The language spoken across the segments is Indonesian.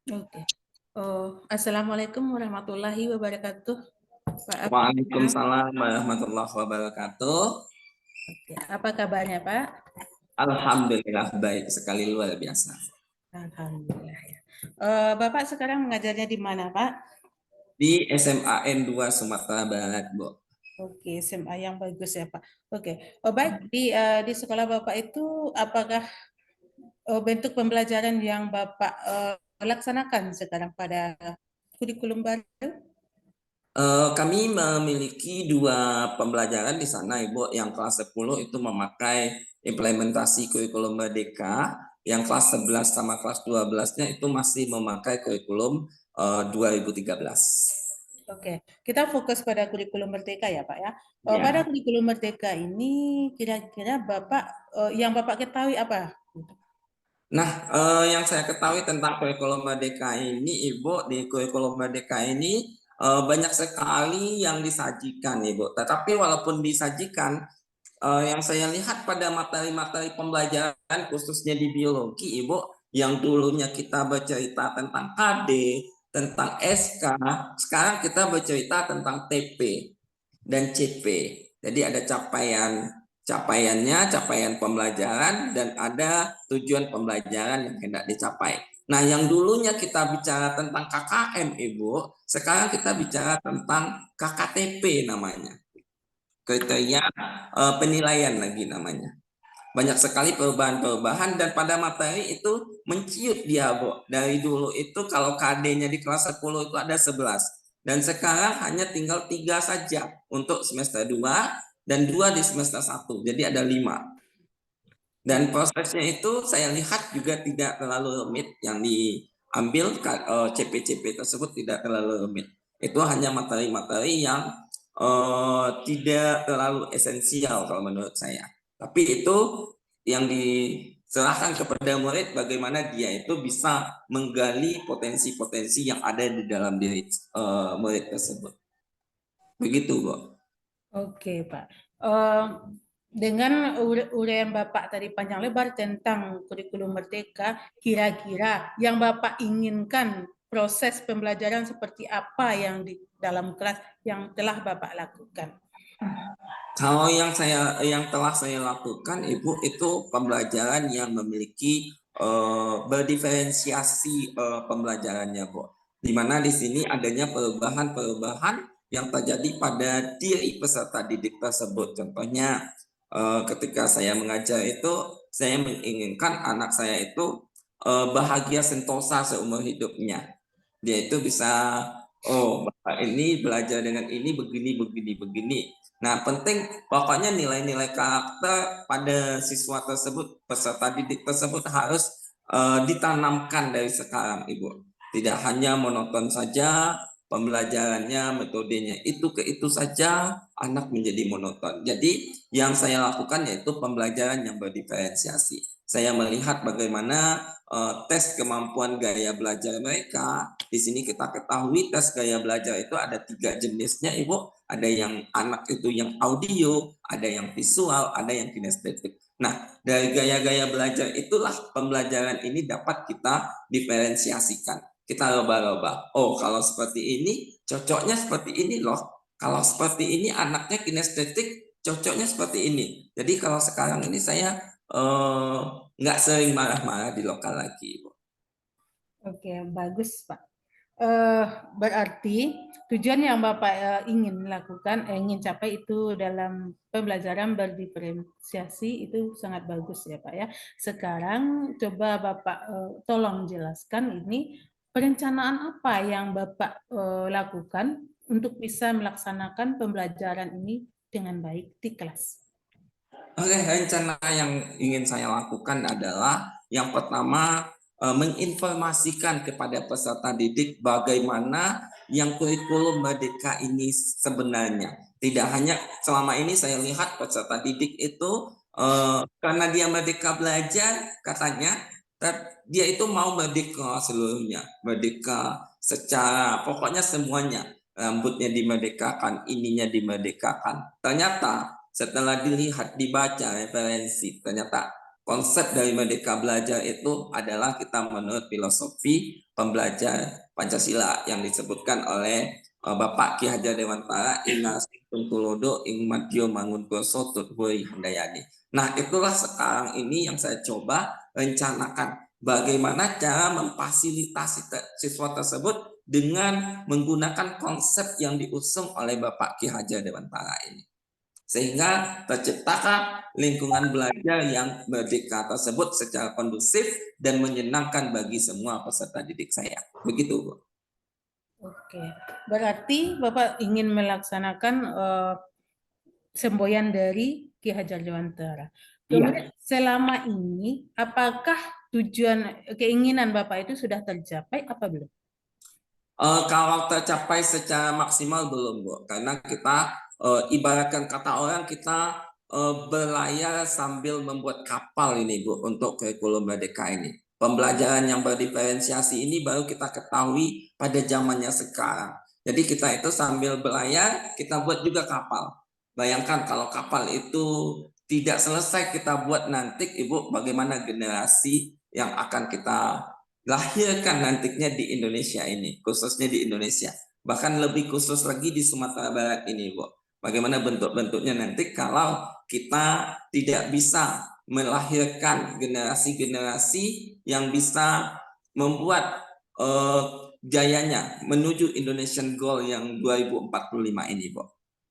Oke. Assalamualaikum warahmatullahi wabarakatuh, Pak Afriana. Waalaikumsalam warahmatullahi wabarakatuh. Oke, apa kabarnya, Pak? Alhamdulillah baik sekali, luar biasa. Alhamdulillah ya. Bapak sekarang mengajarnya di mana, Pak? Di SMAN 2 Sumatera Barat, Bu. Oke, SMA yang bagus ya, Pak. Oke. Baik, di sekolah Bapak itu apakah bentuk pembelajaran yang Bapak laksanakan sekarang pada kurikulum baru? Kami memiliki dua pembelajaran di sana, Ibu. Yang kelas 10 itu memakai implementasi kurikulum Merdeka, yang kelas 11 sama kelas 12-nya itu masih memakai kurikulum 2013. Oke, kita fokus pada kurikulum Merdeka ya, Pak ya. Pada Ya. kurikulum Merdeka ini kira-kira Bapak yang Bapak ketahui apa? Nah, yang saya ketahui tentang kurikulum Merdeka ini, Ibu, di kurikulum Merdeka ini banyak sekali yang disajikan, Ibu. Tetapi walaupun disajikan, yang saya lihat pada materi-materi pembelajaran, khususnya di biologi, Ibu, yang dulunya kita bercerita tentang KD, tentang SK, sekarang kita bercerita tentang TP dan CP. Jadi ada capaian pembelajaran, dan ada tujuan pembelajaran yang hendak dicapai. Nah, yang dulunya kita bicara tentang KKM, Ibu, sekarang kita bicara tentang KKTP namanya. Kriteria penilaian lagi namanya. Banyak sekali perubahan-perubahan, dan pada materi itu menciut dia, Bu. Dari dulu itu kalau KD-nya di kelas 10 itu ada 11, dan sekarang hanya tinggal 3 saja untuk semester 2 dan 2 di semester 1. Jadi ada 5. Dan prosesnya itu saya lihat juga tidak terlalu rumit, yang diambil CP-CP tersebut tidak terlalu rumit. Itu hanya materi-materi yang tidak terlalu esensial kalau menurut saya. Tapi itu yang diserahkan kepada murid, bagaimana dia itu bisa menggali potensi-potensi yang ada di dalam diri murid tersebut. Begitu, Bu. Oke, Pak. Dengan uraian Bapak tadi panjang lebar tentang kurikulum Merdeka, kira-kira yang Bapak inginkan proses pembelajaran seperti apa yang di dalam kelas yang telah Bapak lakukan? Kalau yang telah saya lakukan, Ibu, itu pembelajaran yang memiliki berdiferensiasi pembelajarannya, Bu. Di mana di sini adanya perubahan-perubahan yang terjadi pada diri peserta didik tersebut. Contohnya, ketika saya mengajar itu, saya menginginkan anak saya itu bahagia sentosa seumur hidupnya. Dia itu bisa, oh, Bapak ini belajar dengan ini begini, begini, begini. Nah, penting pokoknya nilai-nilai karakter pada siswa tersebut, peserta didik tersebut harus ditanamkan dari sekarang, Ibu. Tidak hanya monoton saja pembelajarannya, metodenya itu ke itu saja, anak menjadi monoton. Jadi, yang saya lakukan yaitu pembelajaran yang berdiferensiasi. Saya melihat bagaimana tes kemampuan gaya belajar mereka. Di sini kita ketahui tes gaya belajar itu ada 3 jenisnya, Ibu. Ada yang anak itu yang audio, ada yang visual, ada yang kinestetik. Nah, dari gaya-gaya belajar itulah pembelajaran ini dapat kita diferensiasikan. Kita roba-roba. Oh, kalau seperti ini, cocoknya seperti ini loh. Kalau seperti ini, anaknya kinestetik, cocoknya seperti ini. Jadi kalau sekarang ini saya nggak sering marah-marah di lokal lagi, Ibu. Oke, bagus, Pak. Berarti tujuan yang Bapak ingin lakukan, ingin capai itu dalam pembelajaran berdiferensiasi itu sangat bagus ya Pak ya. Sekarang coba Bapak tolong jelaskan ini perencanaan apa yang Bapak lakukan untuk bisa melaksanakan pembelajaran ini dengan baik di kelas. Oke, rencana yang ingin saya lakukan adalah yang pertama, menginformasikan kepada peserta didik bagaimana yang kurikulum Merdeka ini sebenarnya. Tidak hanya selama ini saya lihat peserta didik itu karena dia merdeka belajar katanya, dia itu mau merdeka seluruhnya, merdeka secara pokoknya semuanya, rambutnya dimerdekakan, ininya dimerdekakan. Ternyata setelah dilihat, dibaca referensi, ternyata konsep dari Merdeka Belajar itu adalah kita menurut filosofi pembelajar Pancasila yang disebutkan oleh Bapak Ki Hajar Dewantara Inasi Tuntulodo Ing Madyo Mangunkuroso Tuthui Handayani. Nah, itulah sekarang ini yang saya coba rencanakan bagaimana cara memfasilitasi siswa tersebut dengan menggunakan konsep yang diusung oleh Bapak Ki Hajar Dewantara ini. Sehingga terciptakan lingkungan belajar yang merdeka tersebut secara kondusif dan menyenangkan bagi semua peserta didik saya. Begitu, Bu. Oke, berarti Bapak ingin melaksanakan semboyan dari Ki Hajar Dewantara. Kemudian selama ini, apakah tujuan keinginan Bapak itu sudah tercapai apa belum? Kalau tercapai secara maksimal belum, Bu, karena kita ibaratkan kata orang kita berlayar sambil membuat kapal ini, Bu, untuk kurikulum merdeka ini. Pembelajaran yang berdiferensiasi ini baru kita ketahui pada zamannya sekarang. Jadi kita itu sambil berlayar, kita buat juga kapal. Bayangkan kalau kapal itu tidak selesai kita buat nanti, Ibu, bagaimana generasi yang akan kita lahirkan nantinya di Indonesia ini, khususnya di Indonesia. Bahkan lebih khusus lagi di Sumatera Barat ini, Bu. Bagaimana bentuk-bentuknya nanti kalau kita tidak bisa melahirkan generasi-generasi yang bisa membuat jayanya menuju Indonesian Goal yang 2045 ini, Bu.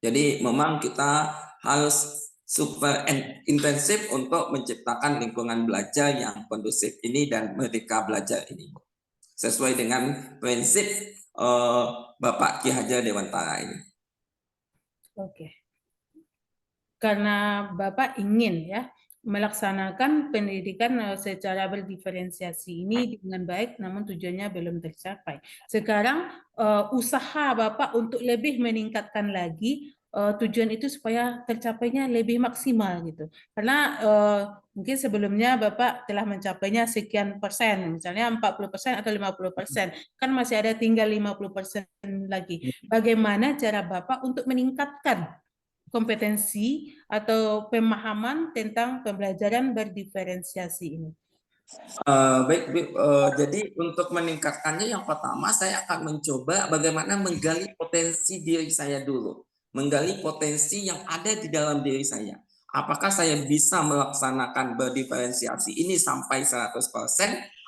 Jadi memang kita harus super intensif untuk menciptakan lingkungan belajar yang kondusif ini dan merdeka belajar ini, sesuai dengan prinsip Bapak Ki Hajar Dewantara ini. Oke, karena Bapak ingin ya melaksanakan pendidikan secara berdiferensiasi ini dengan baik, namun tujuannya belum tercapai. Sekarang usaha Bapak untuk lebih meningkatkan lagi tujuan itu supaya tercapainya lebih maksimal gitu. Karena mungkin sebelumnya Bapak telah mencapainya sekian persen, misalnya 40% atau 50%, kan masih ada tinggal 50% lagi. Bagaimana cara Bapak untuk meningkatkan kompetensi atau pemahaman tentang pembelajaran berdiferensiasi ini? Baik, jadi untuk meningkatkannya yang pertama saya akan mencoba bagaimana menggali potensi diri saya dulu. Menggali potensi yang ada di dalam diri saya. Apakah saya bisa melaksanakan berdiferensiasi ini sampai 100%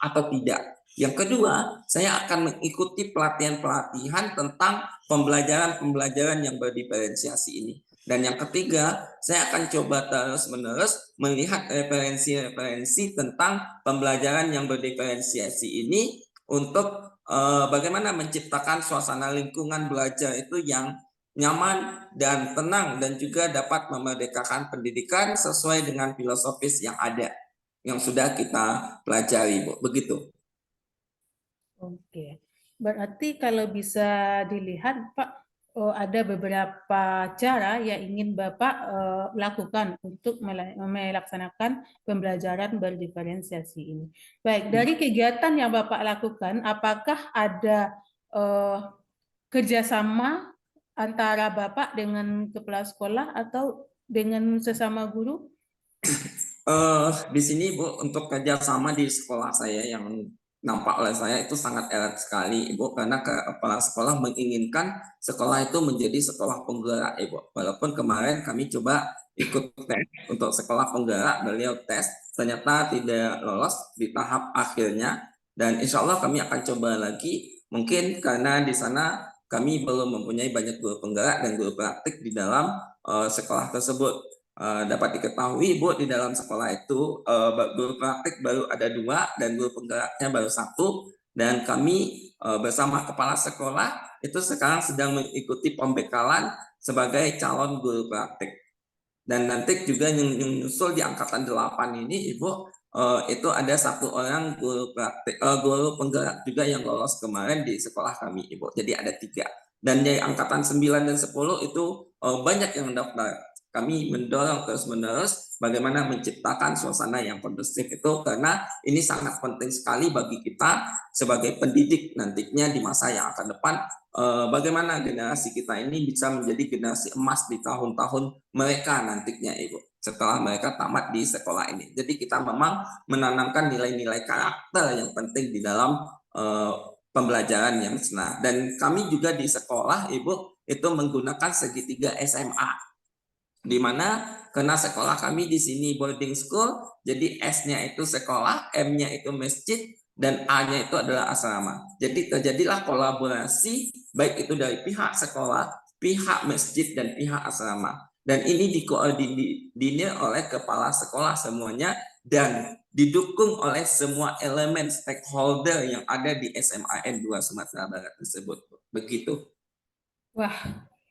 atau tidak? Yang kedua, saya akan mengikuti pelatihan-pelatihan tentang pembelajaran-pembelajaran yang berdiferensiasi ini. Dan yang ketiga, saya akan coba terus-menerus melihat referensi-referensi tentang pembelajaran yang berdiferensiasi ini untuk bagaimana menciptakan suasana lingkungan belajar itu yang nyaman dan tenang dan juga dapat memerdekakan pendidikan sesuai dengan filosofis yang ada, yang sudah kita pelajari, Bu. Begitu. Oke, berarti kalau bisa dilihat, Pak, ada beberapa cara yang ingin Bapak lakukan untuk melaksanakan pembelajaran berdiferensiasi ini. Baik, dari kegiatan yang Bapak lakukan, apakah ada kerjasama antara Bapak dengan kepala sekolah atau dengan sesama guru? Di sini, Bu, untuk kerjasama di sekolah saya yang nampak oleh saya itu sangat erat sekali, Ibu, karena kepala sekolah menginginkan sekolah itu menjadi sekolah penggerak, Ibu. Walaupun kemarin kami coba ikut tes untuk sekolah penggerak, beliau tes, ternyata tidak lolos di tahap akhirnya, dan insya Allah kami akan coba lagi, mungkin karena di sana kami belum mempunyai banyak guru penggerak dan guru praktik di dalam sekolah tersebut. Dapat diketahui, Bu, di dalam sekolah itu guru praktik baru ada 2 dan guru penggeraknya baru 1, dan kami bersama kepala sekolah itu sekarang sedang mengikuti pembekalan sebagai calon guru praktik. Dan nanti juga yang menyusul di angkatan 8 ini, Ibu, itu ada 1 orang guru praktik, guru penggerak juga yang lolos kemarin di sekolah kami, Ibu. Jadi ada 3. Dan dari angkatan 9 dan 10 itu banyak yang mendaftar. kami mendorong terus-menerus bagaimana menciptakan suasana yang kondusif itu, karena ini sangat penting sekali bagi kita sebagai pendidik nantinya di masa yang akan depan, bagaimana generasi kita ini bisa menjadi generasi emas di tahun-tahun mereka nantinya Ibu, setelah mereka tamat di sekolah ini. Jadi kita memang menanamkan nilai-nilai karakter yang penting di dalam pembelajaran yang senang. Dan kami juga di sekolah Ibu itu menggunakan segitiga SMA, di mana karena sekolah kami di sini boarding school, jadi S-nya itu sekolah, M-nya itu masjid, dan A-nya itu adalah asrama. Jadi terjadilah kolaborasi baik itu dari pihak sekolah, pihak masjid, dan pihak asrama. Dan ini dikoordinir oleh kepala sekolah semuanya dan didukung oleh semua elemen stakeholder yang ada di SMAN 2 Sumatera Barat tersebut. Begitu. Wah,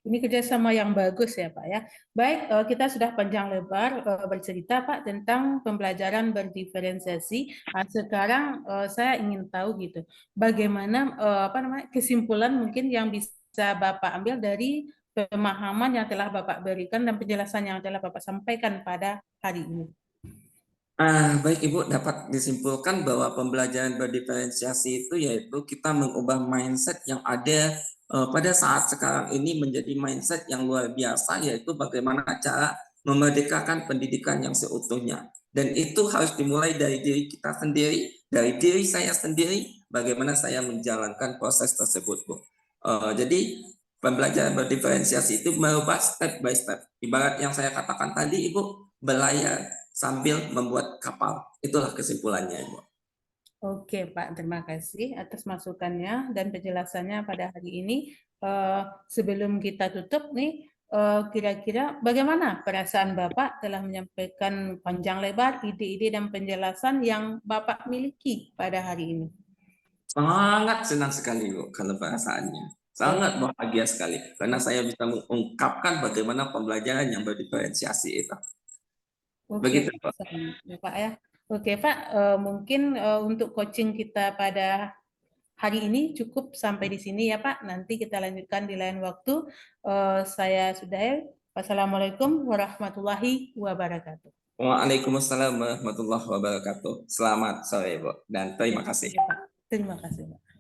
ini kerjasama yang bagus ya Pak ya. Baik, kita sudah panjang lebar bercerita Pak tentang pembelajaran berdiferensiasi. Nah, sekarang saya ingin tahu gitu, bagaimana kesimpulan mungkin yang bisa Bapak ambil dari pemahaman yang telah Bapak berikan dan penjelasan yang telah Bapak sampaikan pada hari ini. Baik Ibu, dapat disimpulkan bahwa pembelajaran berdiferensiasi itu yaitu kita mengubah mindset yang ada pada saat sekarang ini menjadi mindset yang luar biasa, yaitu bagaimana cara memerdekakan pendidikan yang seutuhnya. Dan itu harus dimulai dari diri kita sendiri, dari diri saya sendiri, bagaimana saya menjalankan proses tersebut, Bu. Jadi pembelajaran berdiferensiasi itu merubah step by step. Ibarat yang saya katakan tadi, Ibu, berlayar sambil membuat kapal. Itulah kesimpulannya, Ibu. Oke, Pak. Terima kasih atas masukannya dan penjelasannya pada hari ini. Sebelum kita tutup nih, kira-kira bagaimana perasaan Bapak telah menyampaikan panjang lebar ide-ide dan penjelasan yang Bapak miliki pada hari ini? Sangat senang sekali, Bu, kalau perasaannya. Sangat bahagia sekali, karena saya bisa mengungkapkan bagaimana pembelajaran yang berdiferensiasi itu. Oke, Begitu, Pak. ya, Pak ya. Oke, Pak. Mungkin untuk coaching kita pada hari ini cukup sampai di sini ya Pak. Nanti kita lanjutkan di lain waktu. Saya sudahi. Wassalamualaikum warahmatullahi wabarakatuh. Waalaikumsalam warahmatullahi wabarakatuh. Selamat sore, Bu, dan terima kasih. Terima kasih Pak.